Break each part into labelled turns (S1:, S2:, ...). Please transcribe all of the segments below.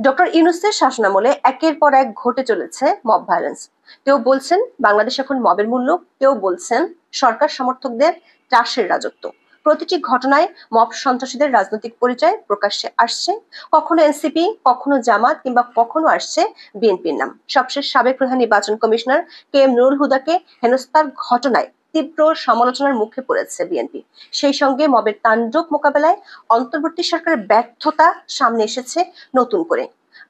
S1: Doctor ইউনূসের শাসনামলে একের পর এক ঘটে চলেছে মব ভায়োলেন্স। কেউ বলছেন বাংলাদেশ এখন মবের মূল্য, কেউ বলছেন সরকার সমর্থকদের টাসের রাজত্ব। প্রতিটি ঘটনায় মব সন্ত্রাসীদের রাজনৈতিক পরিচয় প্রকাশ্যে আসছে, কখনো এনসিপি, কখনো জামাত, কিংবা কখনো আসছে বিএনপির নাম। সবশেষ সাবেক প্রধান নির্বাচন কমিশনার কে এম নুরুল হুদাকে হেনস্থার ঘটনায় তীব্র সমালোচনার মুখে পড়েছে বিএনপি। সেই সঙ্গে মবের তাণ্ডব মোকাবেলায় অন্তর্বর্তী সরকারের ব্যর্থতা সামনে এসেছে নতুন করে।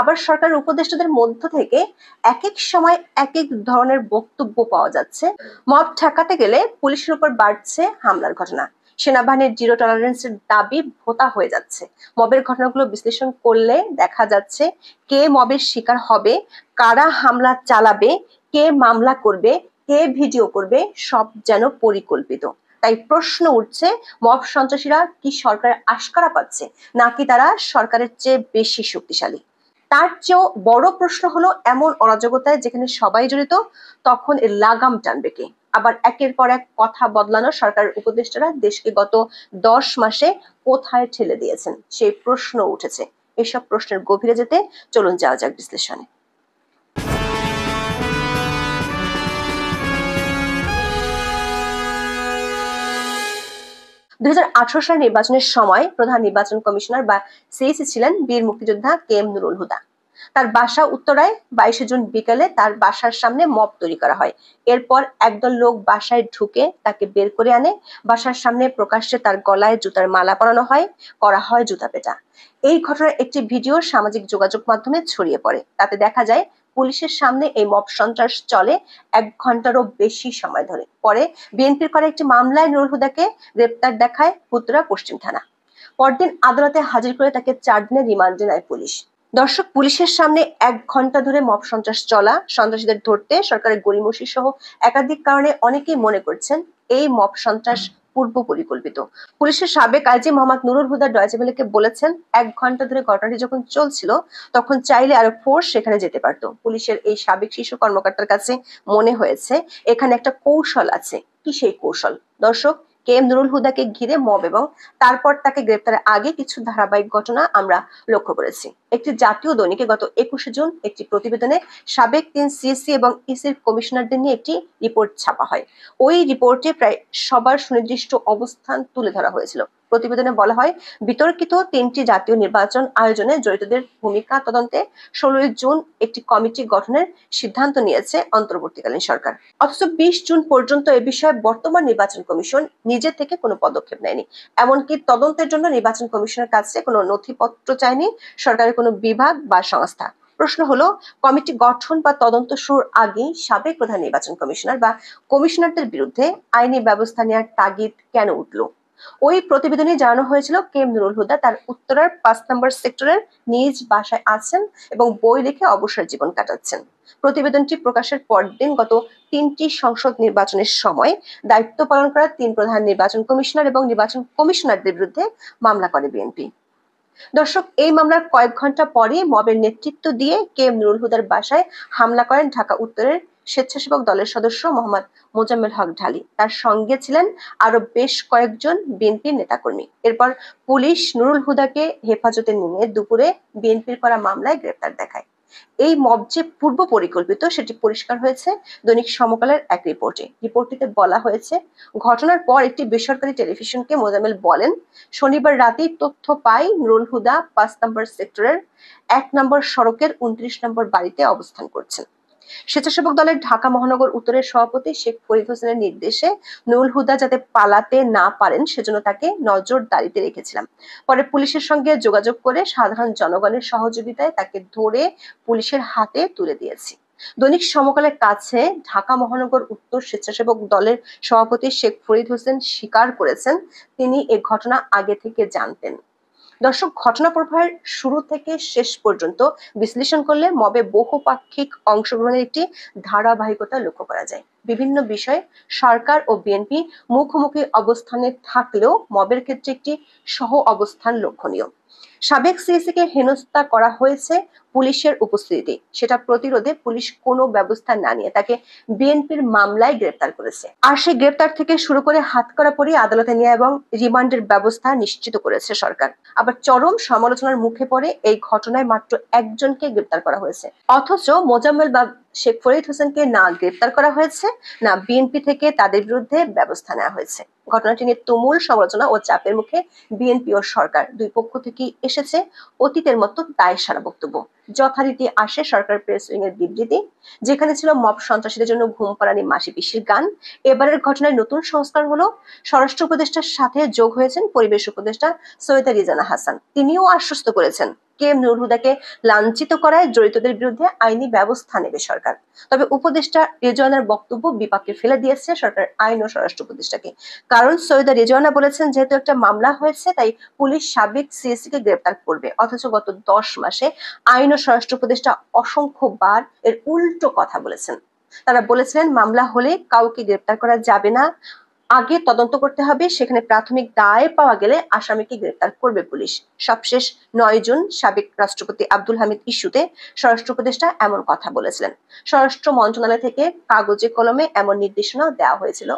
S1: আবার সরকারের উপদেষ্টাদের মধ্য থেকে এক এক সময় এক এক ধরনের বক্তব্য পাওয়া যাচ্ছে। মব ঠেকাতে গেলে পুলিশের উপর বাড়ছে হামলার ঘটনা, সেনাবাহিনীর জিরো টলারেন্সের দাবি ভোতা হয়ে যাচ্ছে। মবের ঘটনাগুলো বিশ্লেষণ করলে দেখা যাচ্ছে কে মবের শিকার হবে, কারা হামলা চালাবে, কে মামলা করবে, কে ভিডিও করবে, সব যেন পরিকল্পিত। তাই প্রশ্ন উঠছে, মব সন্ত্রাসীরা কি সরকারের আশকারা পাচ্ছে, নাকি তারা সরকারের চেয়ে বেশি শক্তিশালী? তার চেয়েও বড় প্রশ্ন হলো, এমন অরাজকতায় যেখানে সবাই জড়িত, তখন এর লাগাম টানবে কে? আবার একের পর এক কথা বদলানো সরকারের উপদেষ্টারা দেশকে গত 10 মাসে কোথায় ঠেলে দিয়েছেন, সেই প্রশ্ন উঠেছে। এসব প্রশ্নের গভীরে যেতে চলুন যাওয়া যাক বিশ্লেষণে। 2018 সালের নির্বাচনের সময় প্রধান নির্বাচন কমিশনার বা সিইসি ছিলেন বীর মুক্তিযোদ্ধা কে এম নুরুল হুদা। তার বাসা উত্তরায় 22 জুন বিকালে তার বাসার সামনে মব তৈরি করা হয়। এরপর একদল লোক বাসায় ঢুকে তাকে বের করে আনে। বাসার সামনে প্রকাশ্যে তার গলায় জুতার মালা পরানো হয়, করা হয় জুতা পেটা। এই ঘটনার একটি ভিডিও সামাজিক যোগাযোগ মাধ্যমে ছড়িয়ে পড়ে। তাতে দেখা যায় পুলিশের সামনে এই মব সন্ত্রাস চলে 1 ঘন্টারও বেশি সময় ধরে। পরে বিএনপির করা একটি মামলায় নুরুল হুদাকে গ্রেপ্তার দেখায় উত্তরা পশ্চিম থানা। পরদিন আদালতে হাজির করে তাকে 4 দিনের রিমান্ডে নেয় পুলিশ। দর্শক, পুলিশের সামনে 1 ঘন্টা ধরে মব সন্ত্রাস চলা, সন্ত্রাসীদের ধরতে সরকারের গড়িমসি সহ একাধিক কারণে অনেকেই মনে করছেন এই মব সন্ত্রাস পূর্ব পরিকল্পিত। পুলিশের সাবেক আইজি মোহাম্মদ নুরুল হুদা ডয়েচে ভেলেকে বলেছেন, 1 ঘন্টা ধরে ঘটনাটি যখন চলছিল তখন চাইলে আরো ফোর্স সেখানে যেতে পারত। পুলিশের এই সাবেক শীর্ষ কর্মকর্তার কাছে মনে হয়েছে এখানে একটা কৌশল আছে। কি সেই কৌশল? দর্শক, কে এম নুরুল হুদাকে ঘিরে মব এবং তারপর তাকে গ্রেপ্তারের আগে কিছু ধারাবাহিক ঘটনা আমরা লক্ষ্য করেছি। একটি জাতীয় দৈনিকে গত 21 জুন একটি প্রতিবেদনে সাবেক 3 সিএসি এবং ইসির কমিশনারদের নিয়ে একটি রিপোর্ট ছাপা হয়। ওই রিপোর্টে প্রায় সবার সুনির্দিষ্ট অবস্থান তুলে ধরা হয়েছিল। প্রতিবেদনে বলা হয়, বিতর্কিত 3টি জাতীয় নির্বাচন আয়োজনে জড়িতদের ভূমিকা তদন্তে 16 জুন একটি কমিটি গঠনের সিদ্ধান্ত নিয়েছে অন্তর্বর্তীকালীন সরকার। অথচ 20 জুন পর্যন্ত এ বিষয়ে বর্তমান নির্বাচন কমিশন নিজে থেকে কোনো পদক্ষেপ নেয়নি। এমনকি তদন্তের জন্য নির্বাচন কমিশনের কাছে কোনো নথিপত্র চায়নি সরকারের কোনো বিভাগ বা সংস্থা। প্রশ্ন হলো, কমিটি গঠন বা তদন্ত শুরুর আগেই সাবেক প্রধান নির্বাচন কমিশনার বা কমিশনারদের বিরুদ্ধে আইনি ব্যবস্থা নেওয়ার তাগিদ কেন উঠল? ওই প্রতিবেদনে জানানো হয়েছিল, কে এম নুরুল হুদা তার উত্তরার 5 নম্বর সেক্টরের নিজ বাসায় আছেন এবং বই লিখে অবসর জীবন কাটাচ্ছেন। প্রতিবেদনটি প্রকাশের পরদিন গত 3টি সংসদ নির্বাচনের সময় দায়িত্ব পালন করা 3 প্রধান নির্বাচন কমিশনার এবং নির্বাচন কমিশনারদের বিরুদ্ধে মামলা করে বিএনপি। দর্শক, এই মামলার কয়েক ঘন্টা পরে মবের নেতৃত্ব দিয়ে কে এম নুরুল হুদার বাসায় হামলা করেন ঢাকা উত্তরের স্বেচ্ছাসেবক দলের সদস্য মোহাম্মদ মোজাম্মেল হক ঢালি। তার সঙ্গে ছিলেন আরো বেশ কয়েকজন বিএনপির নেতাকর্মী। এরপর পুলিশ নুরুল হুদাকে হেফাজতে নিয়ে দুপুরে বিএনপির করা মামলায় গ্রেপ্তার দেখায়। এই মব যে পূর্ব পরিকল্পিত সেটি পরিষ্কার হয়েছে দৈনিক সমকালের এক রিপোর্টে। রিপোর্টটিতে বলা হয়েছে, ঘটনার পর একটি বেসরকারি টেলিভিশনকে মোজাম্মেল বলেন, শনিবার রাতেই তথ্য পাই নুরুল হুদা 5 নম্বর সেক্টরের 1 নম্বর সড়কের 29 নম্বর বাড়িতে অবস্থান করছেন। স্বেচ্ছাসেবক দলের ঢাকা মহানগর উত্তরের সভাপতি শেখ ফরিদ হোসেনের নির্দেশে নুরুল হুদা যাতে পালাতে না পারেন সেজন্য তাকে নজরদারিতে রেখেছিলাম। পরে পুলিশের সঙ্গে যোগাযোগ করে সাধারণ জনগণের সহযোগিতায় তাকে ধরে পুলিশের হাতে তুলে দিয়েছি। দৈনিক সমকালের কাছে ঢাকা মহানগর উত্তর স্বেচ্ছাসেবক দলের সভাপতি শেখ ফরিদ হোসেন স্বীকার করেছেন তিনি এ ঘটনা আগে থেকে জানতেন। দর্শক, ঘটনা প্রবাহের শুরু থেকে শেষ পর্যন্ত বিশ্লেষণ করলে মবে বহুপাক্ষিক অংশগ্রহণের একটি ধারাবাহিকতা লক্ষ্য করা যায়। বিভিন্ন বিষয়ে সরকার ও বিএনপি মুখোমুখি অবস্থানে থাকলেও মবের ক্ষেত্রে একটি সহ অবস্থান লক্ষণীয়। সাবেক সিএসিকে হেনস্থা করা হয়েছে পুলিশের উপস্থিতিতে, সেটা প্রতিরোধে পুলিশ কোনো ব্যবস্থা না নিয়ে তাকে বিএনপির মামলায় গ্রেপ্তার করেছে। আর সেই গ্রেপ্তার থেকে শুরু করে হাতকড়া পরিয়ে আদালতে নেওয়া এবং রিমান্ডের ব্যবস্থা নিশ্চিত করেছে সরকার। আবার চরম সমালোচনার মুখে পড়ে এই ঘটনায় মাত্র একজনকে গ্রেপ্তার করা হয়েছে, অথচ মোজাম্মেল বা শেখ ফরিদ হোসেনকে না গ্রেপ্তার করা হয়েছে, না বিএনপি থেকে তাদের বিরুদ্ধে ব্যবস্থা নেওয়া হয়েছে। ঘটনাটি নিয়ে তুমুল সমালোচনা ও চাপের মুখে বিএনপি ও সরকার দুই পক্ষ থেকেই এসেছে অতীতের মতো দায়সারা বক্তব্য। যথারীতি আসে সরকার প্রেস উইং এর বিবৃতি, যেখানে ছিল মব সন্ত্রাসীদের জন্য ঘুম পাড়ানি মাসি পিসির গান। এবারের ঘটনায় নতুন সংস্কার হলো, স্বরাষ্ট্র উপদেষ্টার সাথে যোগ হয়েছেন পরিবেশ উপদেষ্টা সৈয়দা রিজানা হাসান। তিনিও আশ্বস্ত করেছেন কেএম নুরুল হুদাকে লাঞ্ছিত করায় জড়িতদের বিরুদ্ধে আইনি ব্যবস্থা নেবে সরকার। তবে উপদেষ্টা রেজওয়ানার বক্তব্য বিপাকে ফেলে দিয়েছে সরকার আইন ও স্বরাষ্ট্র উপদেষ্টাকে। কারণ সৈয়দা রেজওয়ানা বলেছেন, যেহেতু একটা মামলা হয়েছে তাই পুলিশ সাবেক সিএসি কে গ্রেপ্তার করবে, অথচ গত 10 মাসে আইন ও স্বরাষ্ট্র উপদেষ্টা অসংখ্যবার এর উল্টো কথা বলেছেন। তারা বলেছিলেন মামলা হলে কাউকে গ্রেপ্তার করা যাবে না, আগে তদন্ত করতে হবে, সেখানে প্রাথমিক দায় পাওয়া গেলে আসামিকে গ্রেপ্তার করবে পুলিশ। সবশেষ 9 জুন সাবেক রাষ্ট্রপতি আব্দুল হামিদ ইস্যুতে স্বরাষ্ট্র উপদেষ্টা এমন কথা বলেছিলেন। স্বরাষ্ট্র মন্ত্রণালয় থেকে কাগজে কলমে এমন নির্দেশনা দেওয়া হয়েছিল।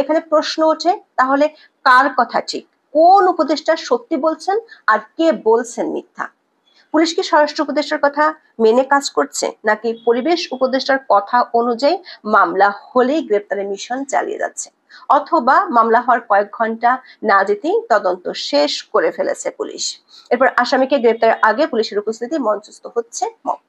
S1: এখানে প্রশ্ন ওঠে, তাহলে কার কথা ঠিক? কোন উপদেষ্টা সত্যি বলছেন আর কে বলছেন মিথ্যা? পুলিশ কি স্বরাষ্ট্র উপদেষ্টার কথা মেনে কাজ করছে, নাকি পরিবেশ উপদেষ্টার কথা অনুযায়ী মামলা হলেই গ্রেপ্তারের মিশন চালিয়ে যাচ্ছে, অথবা মামলা হওয়ার কয়েক ঘন্টা না যেতেই তদন্ত শেষ করে ফেলেছে পুলিশ? এরপর আসামিকে গ্রেপ্তারের আগে পুলিশের উপস্থিতি মঞ্চস্থ হচ্ছে মব।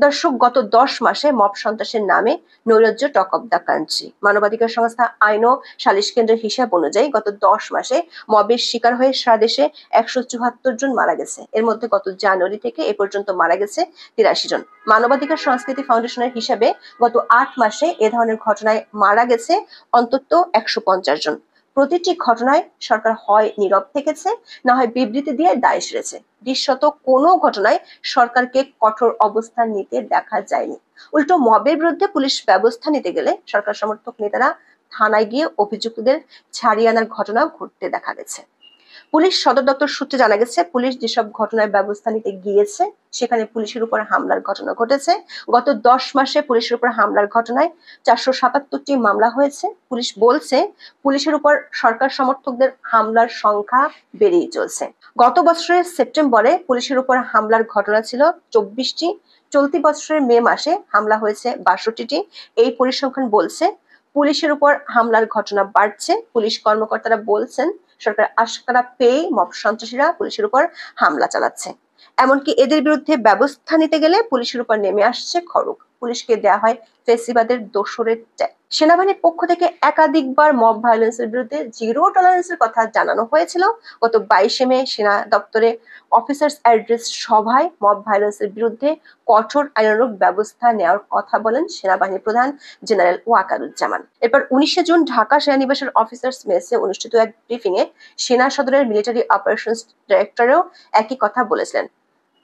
S1: দর্শক, গত 10 মাসে মব সন্ত্রাসের নামে নৈরাজ্য টক অব দ্য কান্ট্রি। মানবাধিকার সংস্থা আইন ও সালিশ কেন্দ্রের হিসাব অনুযায়ী গত 10 মাসে মবের শিকার হয়ে সারা দেশে 174 জন মারা গেছে। এর মধ্যে গত জানুয়ারি থেকে এ পর্যন্ত মারা গেছে 83 জন। মানবাধিকার সংস্কৃতি ফাউন্ডেশনের হিসাবে গত 8 মাসে এ ধরনের ঘটনায় মারা গেছে অন্তত 150 জন। প্রতিটি ঘটনায় সরকার হয় নীরব থেকেছে, না হয় বিবৃতি দিয়ে দায় সেরেছে। দৃশ্যত কোনো ঘটনায় সরকারকে কঠোর অবস্থান নিতে দেখা যায়নি। উল্টো মবের বিরুদ্ধে পুলিশ ব্যবস্থা নিতে গেলে সরকার সমর্থক নেতারা থানায় গিয়ে অভিযুক্তদের ছাড়িয়ে আনার ঘটনা ঘটতে দেখা গেছে। পুলিশ সদর দপ্তর সূত্রে জানা গেছে, পুলিশ যেসব ঘটনায় ব্যবস্থা নিতে গিয়েছে সেখানে পুলিশের উপর হামলার ঘটনা ঘটেছে। গত 10 মাসে পুলিশের উপর হামলার ঘটনায় 477টি মামলা হয়েছে। পুলিশ বলছে, পুলিশের উপর সরকার সমর্থকদের হামলার সংখ্যা বেড়েই চলছে। গত বছরের সেপ্টেম্বরে পুলিশের উপর হামলার ঘটনা ছিল 24টি, চলতি বছরের মে মাসে হামলা হয়েছে 62টি। এই পরিসংখ্যান বলছে পুলিশের উপর হামলার ঘটনা বাড়ছে। পুলিশ কর্মকর্তারা বলছেন, সরকার আশকারা পেয়ে মব সন্ত্রাসীরা পুলিশের উপর হামলা চালাচ্ছে। এমনকি এদের বিরুদ্ধে ব্যবস্থা নিতে গেলে পুলিশের উপর নেমে আসছে খড়গ। পুলিশকে দেয়া হয় ফেসিবাদের দোসরের ট্যাগ। সেনাবাহিনীর পক্ষ থেকে একাধিকবার মব ভায়োলেন্সের বিরুদ্ধে জিরো টলারেন্সের কথা জানানো হয়েছিল। গত 22 মে সেনা দপ্তরে অফিসার্স অ্যাড্রেস সভায় মব ভায়োলেন্সের বিরুদ্ধে কঠোর আইনানুগ ব্যবস্থা নেওয়ার কথা বলেন সেনাবাহিনী প্রধান জেনারেল ওয়াকারুজ্জামান। এরপর 19 জুন ঢাকা সেনানিবাসের অফিসার্স মেসে অনুষ্ঠিত এক ব্রিফিং এ সেনা সদরের মিলিটারি অপারেশনস ডাইরেক্টরও একই কথা বলেছিলেন।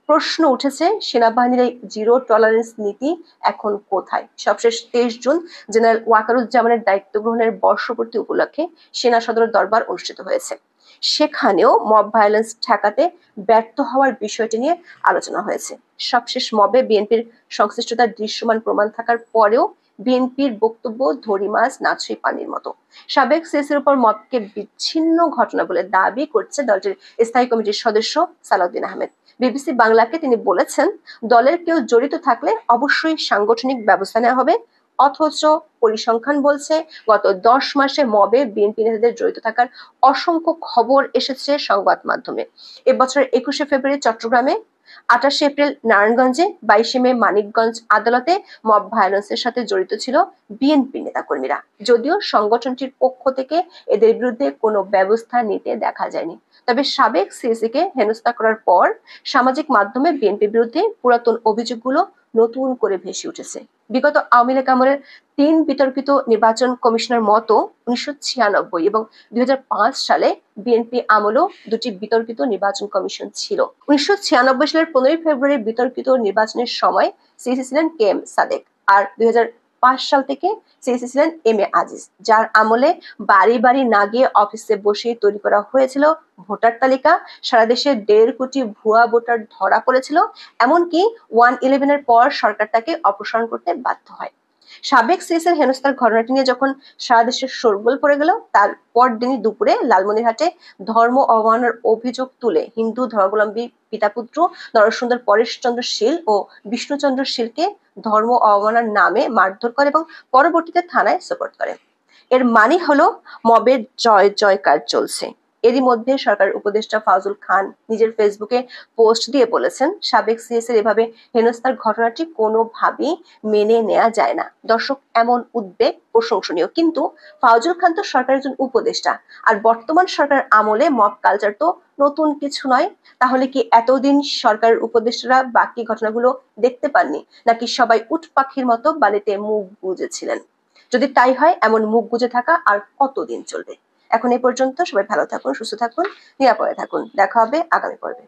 S1: প্রশ্ন উঠেছে, সেনাবাহিনীর এই জিরো টলারেন্স নীতি এখন কোথায়? সবশেষ 23 জুন জেনারেল ওয়াকারুজ্জামানের দায়িত্ব গ্রহণের বর্ষপূর্তি উপলক্ষে সেনা সদর দরবার অনুষ্ঠিত হয়েছে। সেখানেও মব ভায়োলেন্স ঠেকাতে ব্যর্থ হওয়ার বিষয়টি নিয়ে আলোচনা হয়েছে। সবশেষ মবে বিএনপির সংশ্লিষ্টতার দৃশ্যমান প্রমাণ থাকার পরেও বিএনপির বক্তব্য ধরি মাছ নাছুই পানির মতো। সাবেক সিএসির উপর মবকে বিচ্ছিন্ন ঘটনা বলে দাবি করছে দলটির স্থায়ী কমিটির সদস্য সালাউদ্দিন আহমেদ। বিবিসি বাংলাকে তিনি বলেছেন, দলের কেউ জড়িত থাকলে অবশ্যই সাংগঠনিক ব্যবস্থা নেওয়া হবে। অথচ পরিসংখ্যান বলছে গত 10 মাসে মবে বিএনপি নেতাদের জড়িত থাকার অসংখ্য খবর এসেছে সংবাদ মাধ্যমে। এবছরের 21শে ফেব্রুয়ারি চট্টগ্রামে, 28শে এপ্রিল নারায়ণগঞ্জে, 22শে মে মানিকগঞ্জ আদালতে মব ভায়োলেন্সের সাথে জড়িত ছিল বিএনপি নেতাকর্মীরা। যদিও সংগঠনটির পক্ষ থেকে এদের বিরুদ্ধে কোনো ব্যবস্থা নিতে দেখা যায়নি। তবে সাবেক সিএসিকে হেনস্থা করার পর সামাজিক মাধ্যমে বিএনপির বিরুদ্ধে পুরাতন অভিযোগগুলো নতুন করে ভেসে উঠেছে। বিগত আওয়ামী লীগ আমলের 3 বিতর্কিত নির্বাচন কমিশনের মতো 1996 এবং 2005 সালে বিএনপি আমলেও 2টি বিতর্কিত নির্বাচন কমিশন ছিল। 1996 সালের 15 ফেব্রুয়ারি বিতর্কিত নির্বাচনের সময় সিএসি ছিলেন কেএম সাদেক, আর সাল থেকে সিএসি ছিলেন এম এ আজিজ, যার আমলে বাড়ি বাড়ি না গিয়ে অফিসে বসে তৈরি করা হয়েছিল ভোটার তালিকা। সারা দেশে 1.5 কোটি ভুয়া ভোটার ধরা পড়েছিল। এমনকি 1/11 পর সরকার তাকে অপসারণ করতে বাধ্য হয়। সাবেক সিএসের হেনস্থার ঘটনাটি নিয়ে যখন সারা দেশে শোরগোল পড়ে গেল, তার পরদিনই দুপুরে লালমনিরহাটে ধর্ম অবমাননার অভিযোগ তুলে হিন্দু ধর্মাবলম্বী পিতাপুত্র নরসুন্দর পরেশচন্দ্র শীল ও বিষ্ণুচন্দ্র শীলকে ধর্ম অবমাননার নামে মারধর করে এবং পরবর্তীতে থানায় সোপর্দ করে। এর মানে হলো মবের জয় জয়কার চলছে। এরই মধ্যে সরকার উপদেষ্টা ফাজুল খান নিজের ফেসবুকে পোস্ট দিয়ে বলেছেন, সাবেক সিএস এর এভাবে হেনস্থার ঘটনাটি কোনোভাবেই মেনে নেওয়া যায় না। দর্শক, এমন উদ্বেগ প্রশংসনীয়, কিন্তু ফাজুল খান তো সরকারের একজন উপদেষ্টা, আর বর্তমান সরকার আমলে মব কালচার তো নতুন কিছু নয়। তাহলে কি এতদিন সরকারের উপদেষ্টারা বাকি ঘটনাগুলো দেখতে পাননি, নাকি সবাই উট পাখির মতো বালিতে মুখ গুজেছিলেন? যদি তাই হয়, এমন মুখ গুজে থাকা আর কতদিন চলবে? এখন এই পর্যন্ত। সবাই ভালো থাকুন, সুস্থ থাকুন, নিরাপদে থাকুন। দেখা হবে আগামী পর্বে।